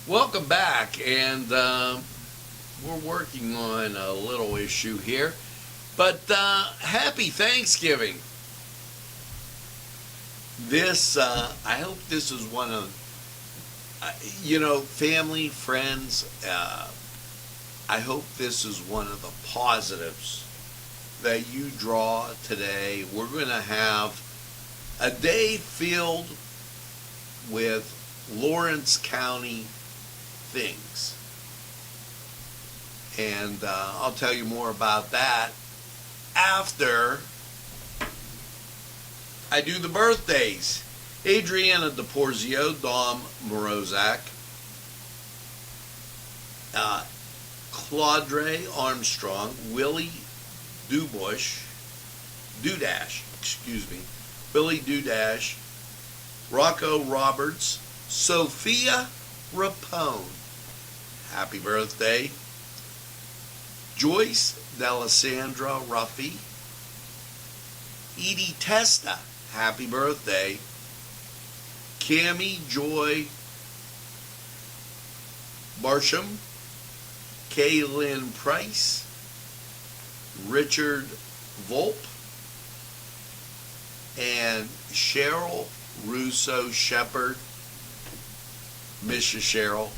Welcome back, and we're working on a little issue here, but happy Thanksgiving. I hope this is one of, family, friends, I hope this is one of the positives that you draw today. We're going to have a day filled with Lawrence County things. And I'll tell you more about that after I do the birthdays. Adriana DePorzio, Dom Morozak, Claudre Armstrong, Willie Dudash, Billy Dudash, Rocco Roberts, Sophia Rapone, happy birthday. Joyce D'Alessandra Ruffy, Edie Testa, happy birthday. Cammie Joy Barsham, Kaylin Price, Richard Volpe, and Cheryl Russo Shepherd. Mrs. Cheryl,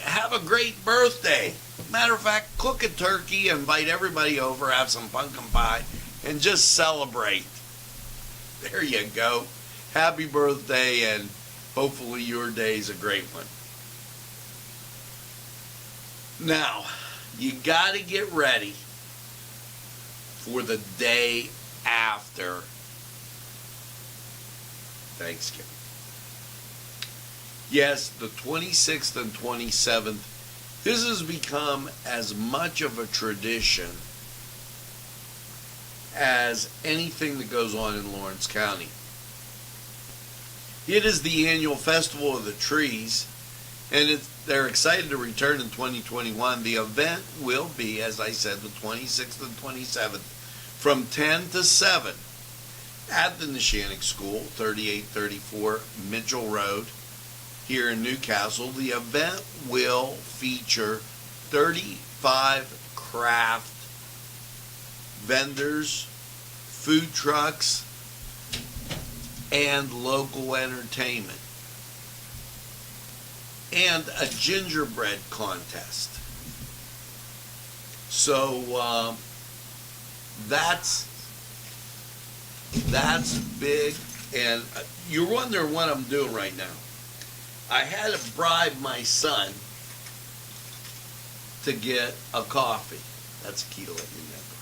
have a great birthday. Matter of fact, cook a turkey, invite everybody over, have some pumpkin pie, and just celebrate. There you go. Happy birthday, and hopefully your day's a great one. Now, you got to get ready for the day after Thanksgiving. Yes, the 26th and 27th, this has become as much of a tradition as anything that goes on in Lawrence County. It is the annual Festival of the Trees, and they're excited to return in 2021. The event will be, as I said, the 26th and 27th, from 10 to 7 at the Neshannock School, 3834 Mitchell Road, here in Newcastle. The event will feature 35 craft vendors, food trucks, and local entertainment, and a gingerbread contest. So that's big. And you're wondering what I'm doing right now. I had to bribe my son to get a coffee. That's a key to let you remember.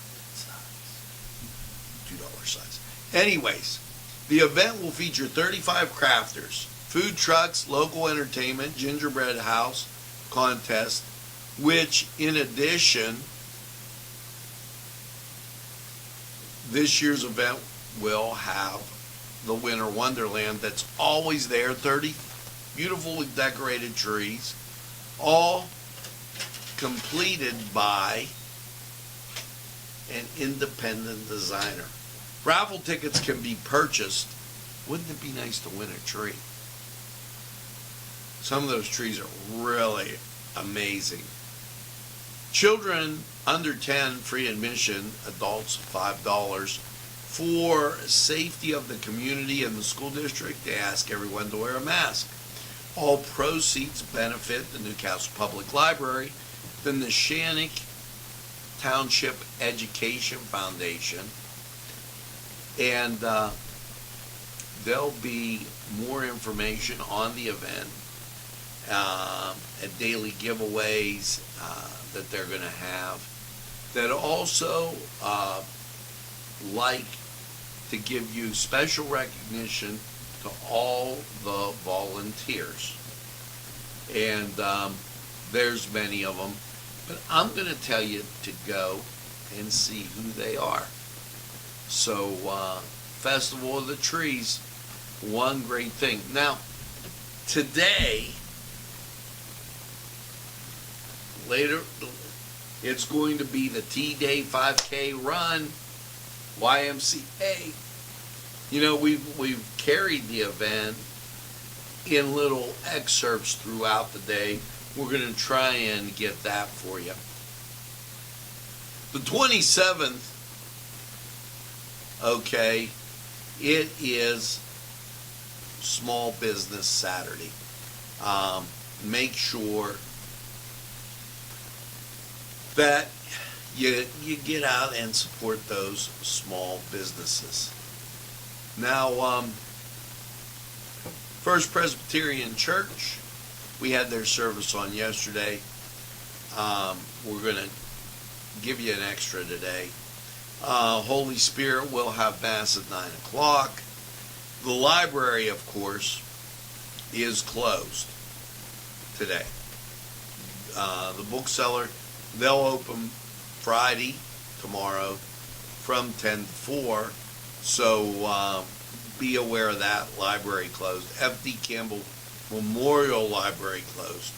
$2 size. Anyways, the event will feature 35 crafters, food trucks, local entertainment, gingerbread house contest, which in addition, this year's event will have the Winter Wonderland that's always there, 30 beautifully decorated trees, all completed by an independent designer. Raffle tickets can be purchased. Wouldn't it be nice to win a tree? Some of those trees are really amazing. Children under 10, free admission, adults $5. For safety of the community and the school district, they ask everyone to wear a mask. All proceeds benefit the Newcastle Public Library, the Neshannock Township Education Foundation, and there'll be more information on the event, and daily giveaways that they're going to have, that also like to give you special recognition to all the volunteers. And there's many of them, but I'm going to tell you to go and see who they are. So, Festival of the Trees, one great thing. Now, today, later, it's going to be the T-Day 5K run, YMCA. You know, we've carried the event in little excerpts throughout the day. We're going to try and get that for you. The 27th, okay, it is Small Business Saturday. Make sure that you get out and support those small businesses. Now, First Presbyterian Church, we had their service on yesterday. We're going to give you an extra today. Holy Spirit will have Mass at 9 o'clock. The library, of course, is closed today. The bookseller, they'll open Friday, tomorrow, from 10 to 4. So be aware of that. Library closed. F.D. Campbell Memorial Library closed.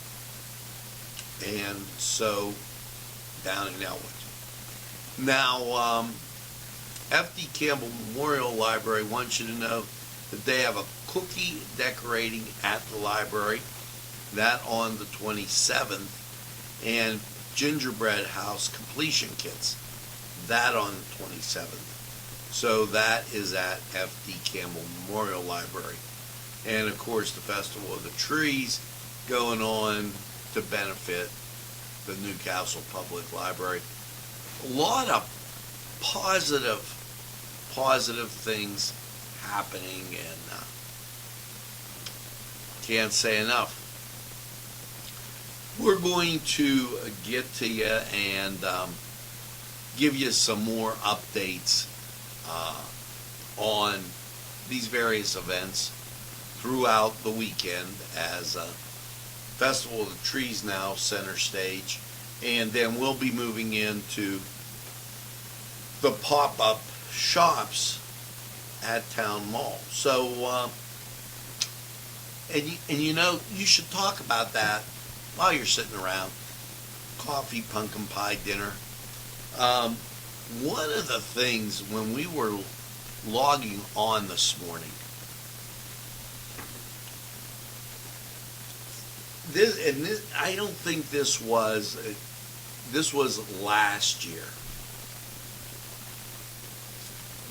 And so, down in Elwood. Now, F.D. Campbell Memorial Library wants you to know that they have a cookie decorating at the library, that on the 27th, and gingerbread house completion kits, that on the 27th. So that is at F.D. Campbell Memorial Library. And of course the Festival of the Trees going on to benefit the Newcastle Public Library. A lot of positive things happening, and can't say enough. We're going to get to you and give you some more updates on these various events throughout the weekend, as Festival of the Trees now center stage, and then we'll be moving into the pop-up shops at Town Mall. So, and you know, you should talk about that while you're sitting around. Coffee, pumpkin pie, dinner. One of the things when we were logging on this morning, I don't think this was last year,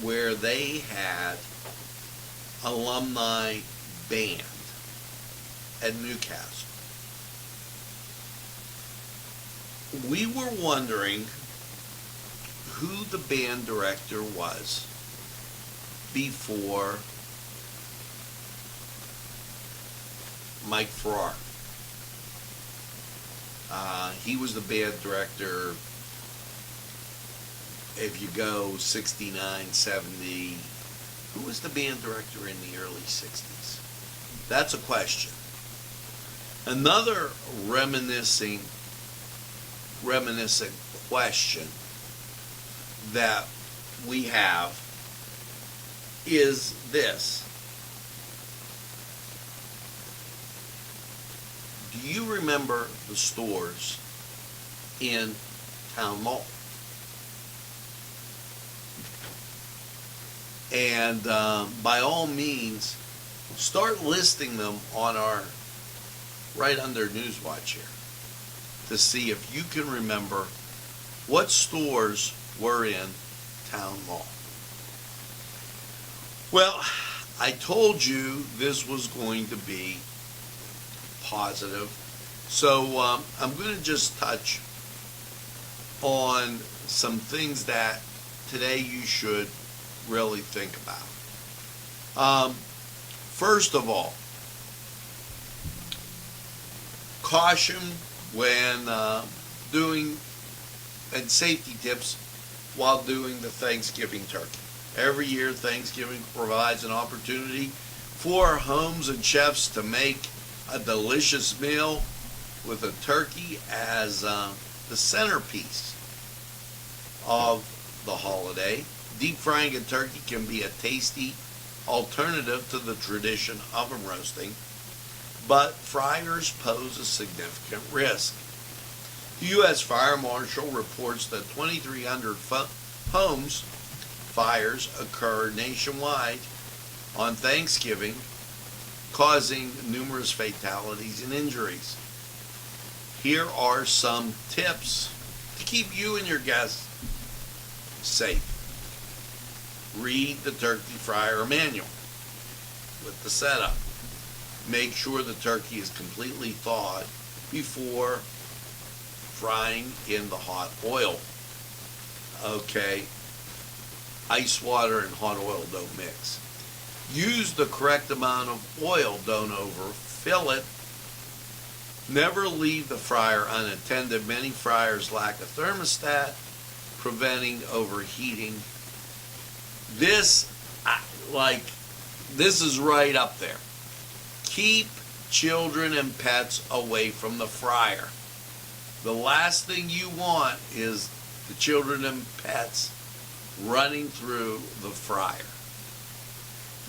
where they had alumni band at Newcastle. We were wondering who the band director was before Mike Farrar. He was the band director, if you go 69, 70. Who was the band director in the early 60s? That's a question. Another reminiscent question that we have is this. Do you remember the stores in Town Mall? And by all means, start listing them on our, right under Newswatch here, to see if you can remember what stores were in Town Mall. Well, I told you this was going to be positive, so I'm going to just touch on some things that today you should really think about. First of all, caution when doing, and safety tips while doing the Thanksgiving turkey. Every year, Thanksgiving provides an opportunity for homes and chefs to make a delicious meal with a turkey as the centerpiece of the holiday. Deep frying a turkey can be a tasty alternative to the tradition of oven roasting, but fryers pose a significant risk. The U.S. Fire Marshal reports that 2,300 homes fires occur nationwide on Thanksgiving, causing numerous fatalities and injuries. Here are some tips to keep you and your guests safe. Read the turkey fryer manual with the setup. Make sure the turkey is completely thawed before frying in the hot oil. Okay, ice water and hot oil don't mix. Use the correct amount of oil, don't overfill it. Never leave the fryer unattended. Many fryers lack a thermostat, preventing overheating. This is right up there. Keep children and pets away from the fryer. The last thing you want is the children and pets running through the fryer.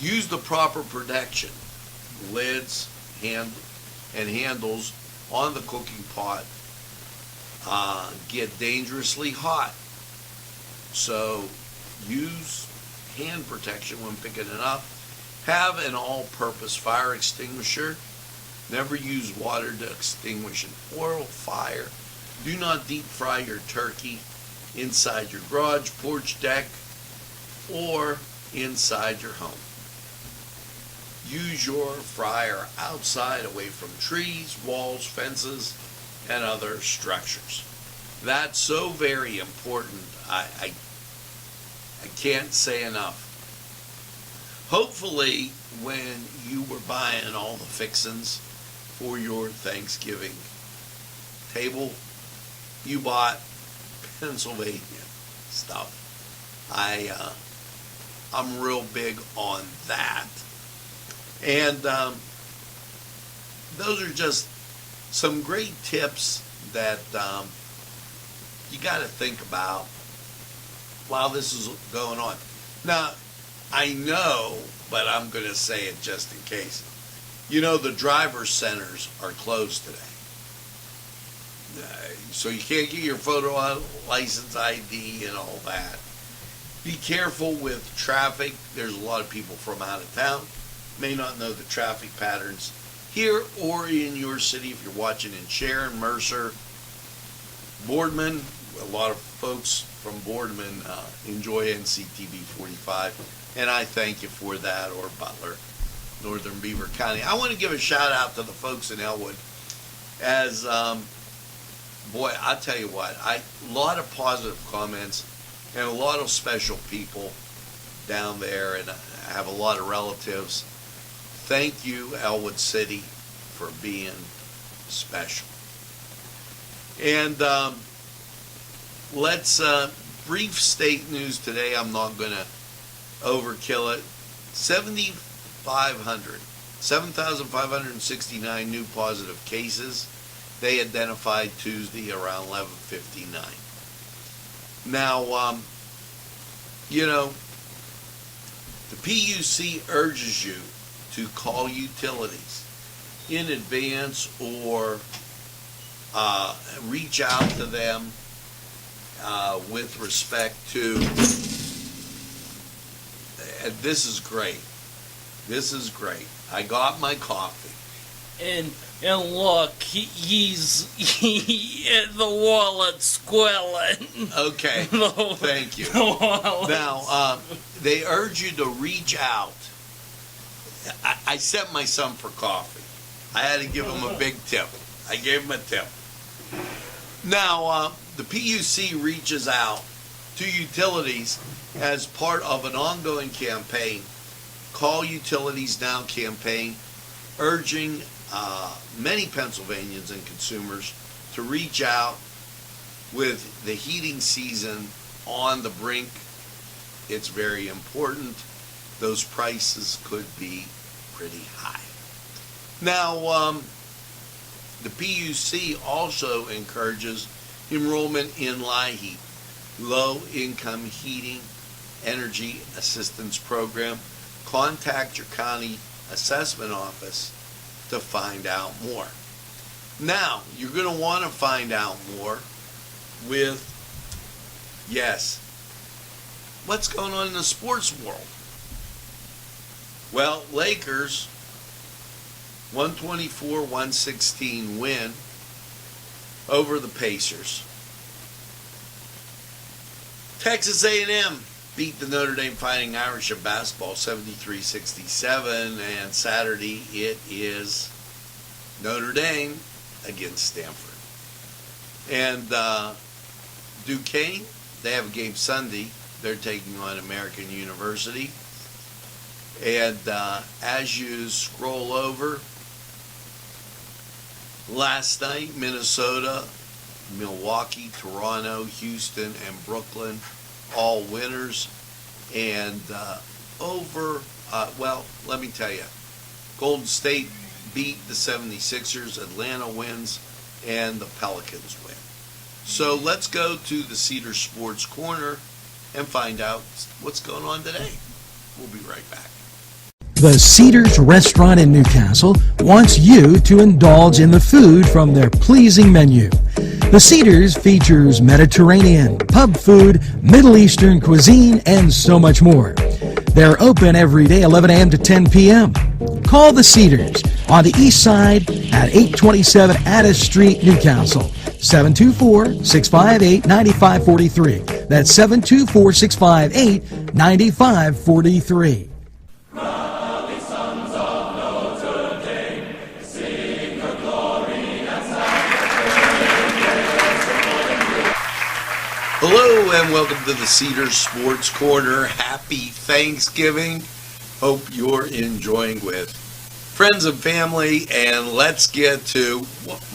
Use the proper protection. Lids and handles on the cooking pot get dangerously hot. So use hand protection when picking it up. Have an all-purpose fire extinguisher. Never use water to extinguish an oil fire. Do not deep fry your turkey inside your garage, porch, deck, or inside your home. Use your fryer outside, away from trees, walls, fences, and other structures. That's so very important. I can't say enough. Hopefully, when you were buying all the fixings for your Thanksgiving table, you bought Pennsylvania stuff. I'm real big on that. And those are just some great tips that you got to think about while this is going on. Now, I know, but I'm going to say it just in case. You know, the driver's centers are closed today. So you can't get your photo license ID and all that. Be careful with traffic. There's a lot of people from out of town. May not know the traffic patterns here or in your city. If you're watching in Sharon, Mercer, Boardman, a lot of folks from Boardman enjoy Nctv45, and I thank you for that, or Butler, Northern Beaver County. I want to give a shout out to the folks in Elwood, as boy, I tell you what, a lot of positive comments and a lot of special people down there, and I have a lot of relatives. Thank you, Elwood City, for being special. And let's brief state news today. I'm not going to overkill it. 7,569 new positive cases. They identified Tuesday around 11:59. Now, you know, the PUC urges you to call utilities in advance or reach out to them with respect to, this is great. This is great. I got my coffee. And look, he's the wallet's squelling. Okay, thank you. Now, they urge you to reach out. I sent my son for coffee. I had to give him a big tip. I gave him a tip. Now, the PUC reaches out to utilities as part of an ongoing campaign, Call Utilities Now campaign, urging many Pennsylvanians and consumers to reach out with the heating season on the brink. It's very important. Those prices could be pretty high. Now, the PUC also encourages enrollment in LIHEAP, Low Income Heating Energy Assistance Program. Contact your county assessment office to find out more. Now, you're going to want to find out more with, yes, what's going on in the sports world? Well, Lakers 124-116 win over the Pacers. Texas A&M beat the Notre Dame Fighting Irish of basketball 73-67, and Saturday it is Notre Dame against Stanford. And Duquesne, they have a game Sunday. They're taking on American University. And as you scroll over, last night, Minnesota, Milwaukee, Toronto, Houston, and Brooklyn, all winners. And let me tell you, Golden State beat the 76ers, Atlanta wins, and the Pelicans win. So let's go to the Cedar Sports Corner and find out what's going on today. We'll be right back. The Cedars Restaurant in Newcastle wants you to indulge in the food from their pleasing menu. The Cedars features Mediterranean, pub food, Middle Eastern cuisine, and so much more. They're open every day 11 a.m. to 10 p.m. Call the Cedars on the east side at 827 Addis Street, Newcastle. 724-658-9543. That's 724-658-9543. Hello and welcome to the Cedar Sports Corner. Happy Thanksgiving. Hope you're enjoying with friends and family. And let's get to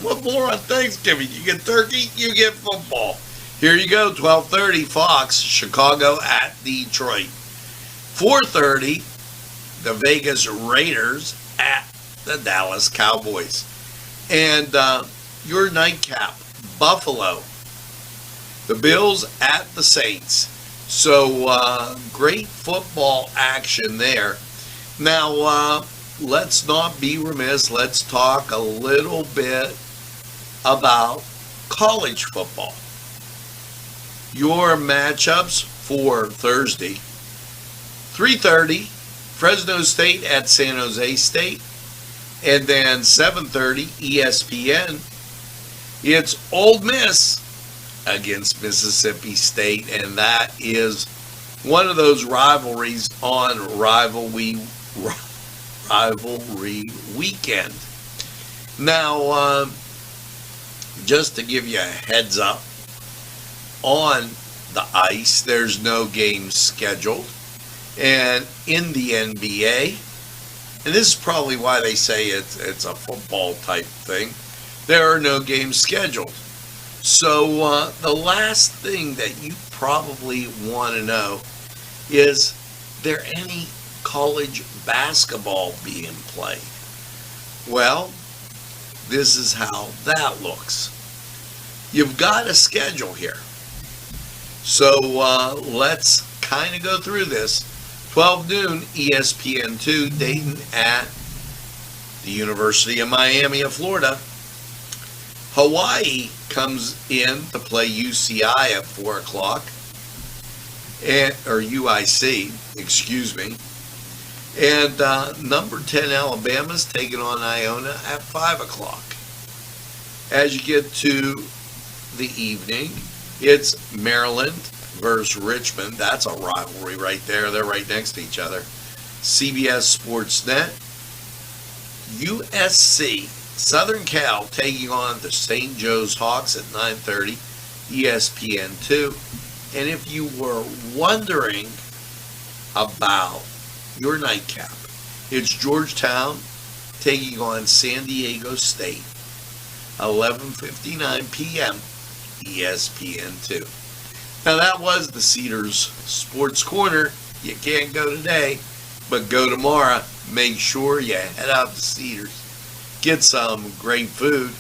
what more on Thanksgiving? You get turkey, you get football. Here you go, 12:30 Fox, Chicago at Detroit. 4:30, the Vegas Raiders at the Dallas Cowboys. And your nightcap, Buffalo, the Bills at the Saints. So great football action there. Now, let's not be remiss. Let's talk a little bit about college football. Your matchups for Thursday: 3:30, Fresno State at San Jose State. And then 7:30, ESPN, it's Ole Miss against Mississippi State, and that is one of those rivalries on rivalry weekend. Now, just to give you a heads up, on the ice, there's no games scheduled, and in the NBA, and this is probably why they say it's a football type thing, there are no games scheduled. So the last thing that you probably want to know is there any college basketball being played? Well, this is how that looks. You've got a schedule here. So let's kind of go through this. 12 noon, ESPN2, Dayton at the University of Miami of Florida. Hawaii comes in to play UCI at 4 o'clock, or UIC, excuse me. And number 10 Alabama's taking on Iona at 5 o'clock. As you get to the evening, it's Maryland versus Richmond. That's a rivalry right there. They're right next to each other. CBS Sports Net. USC, Southern Cal, taking on the St. Joe's Hawks at 9:30, ESPN2. And if you were wondering about your nightcap, it's Georgetown taking on San Diego State, 11:59 p.m., ESPN2. Now that was the Cedars Sports Corner. You can't go today, but go tomorrow. Make sure you head out to Cedars, get some great food,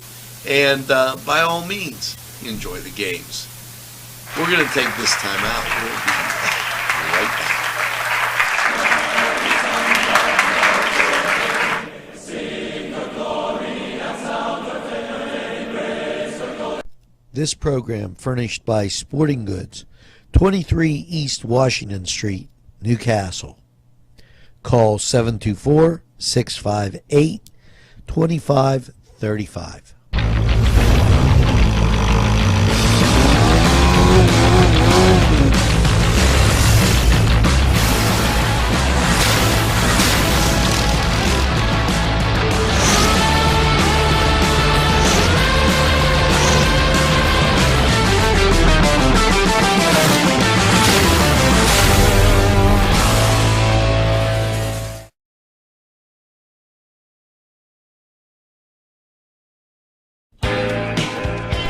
and by all means, enjoy the games. We're going to take this time out. We'll be right back. This program furnished by Sporting Goods, 23 East Washington Street, Newcastle. Call 724-658-27 Nctv45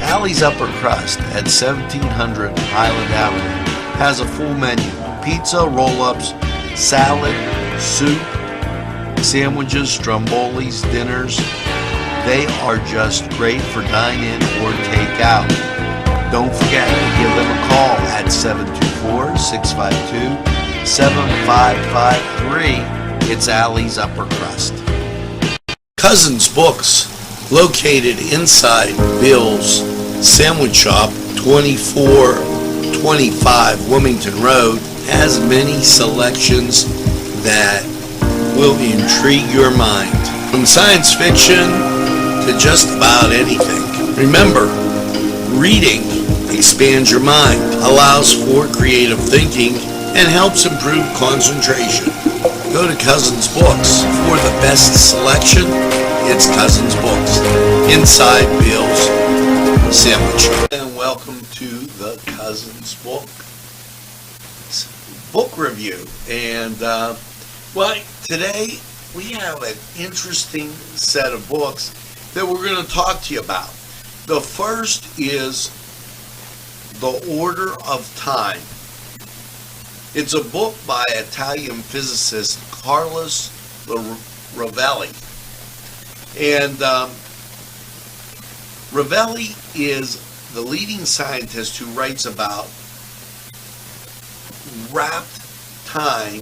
Alley's Upper Crust at 1700 Highland Avenue has a full menu: pizza, roll-ups, salad, soup, sandwiches, strombolis, dinners. They are just great for dine-in or take-out. Don't forget to give them a call at 724-652-7553. It's Alley's Upper Crust. Cousins Books, located inside Bill's Sandwich Shop, 2425 Wilmington Road, has many selections that will intrigue your mind. From science fiction to just about anything. Remember, reading expands your mind, allows for creative thinking, and helps improve concentration. Go to Cousins Books for the best selection. It's Cousins Books, inside Bill's Sandwich Shop. And welcome to the Cousins book review. And, today we have an interesting set of books that we're going to talk to you about. The first is The Order of Time. It's a book by Italian physicist Carlos Rovelli. And Rovelli is the leading scientist who writes about wrapped time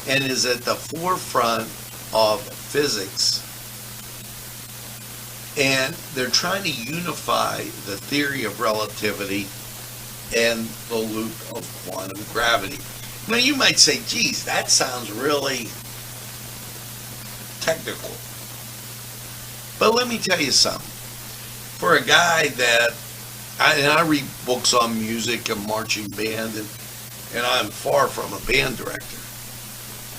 and is at the forefront of physics. And they're trying to unify the theory of relativity and the loop of quantum gravity. Now you might say, geez, that sounds really technical. But let me tell you something. For a guy that, I read books on music and marching band, and I'm far from a band director,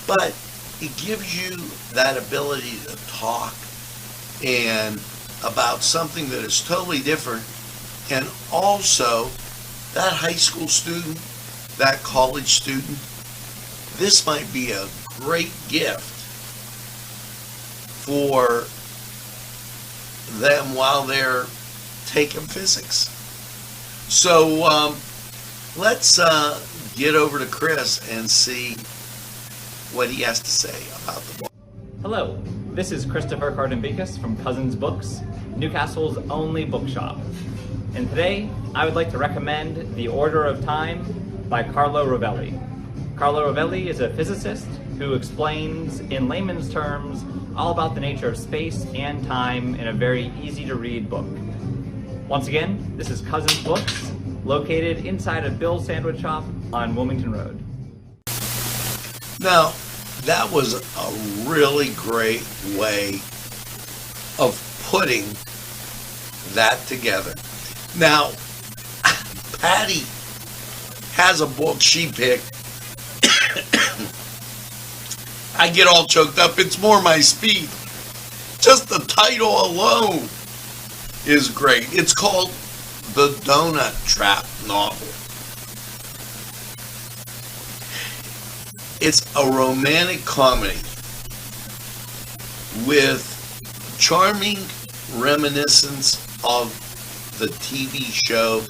but it gives you that ability to talk and about something that is totally different, and also that high school student, that college student, this might be a great gift for them while they're taking physics. So let's get over to Chris and see what he has to say about the book. Hello, this is Christopher Cardambikas from Cousins Books, Newcastle's only bookshop. And today, I would like to recommend The Order of Time by Carlo Rovelli. Carlo Rovelli is a physicist who explains, in layman's terms, all about the nature of space and time in a very easy-to-read book. Once again, this is Cousins Books, located inside of Bill's Sandwich Shop on Wilmington Road. Now, that was a really great way of putting that together. Now, Patty has a book she picked. I get all choked up. It's more my speed. Just the title alone is great. It's called The Donut Trap Novel. It's a romantic comedy with charming reminiscence of the TV show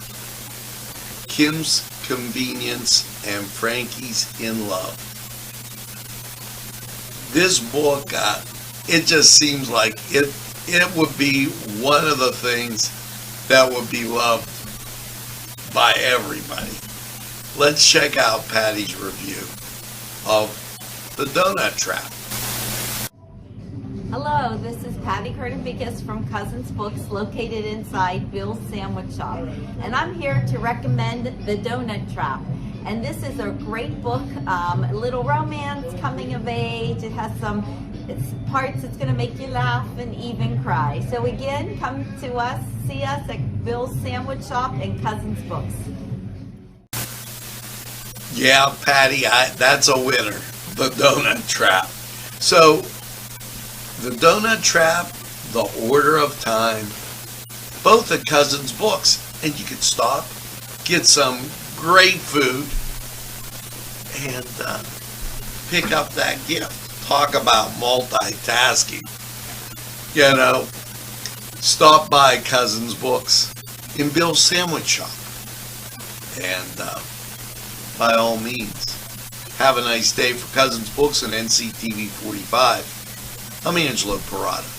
Kim's Convenience and Frankie's in Love. This book, it just seems like it would be one of the things that would be loved by everybody. Let's check out Patty's review of The Donut Trap. Hello, this is Patty Cardambikas from Cousins Books, located inside Bill's Sandwich Shop. And I'm here to recommend The Donut Trap. And this is a great book, a little romance, coming of age. It has some It's parts that's going to make you laugh and even cry. So again, come to us, see us at Bill's Sandwich Shop and Cousins Books. Yeah, Patty, that's a winner, the Donut Trap. So, the Donut Trap, the Order of Time, both at Cousins Books. And you can stop, get some great food, and pick up that gift. Talk about multitasking. You know, stop by Cousins Books in Bill's Sandwich Shop. And by all means, have a nice day for Cousins Books and NCTV45. I'm Angelo Perrotta.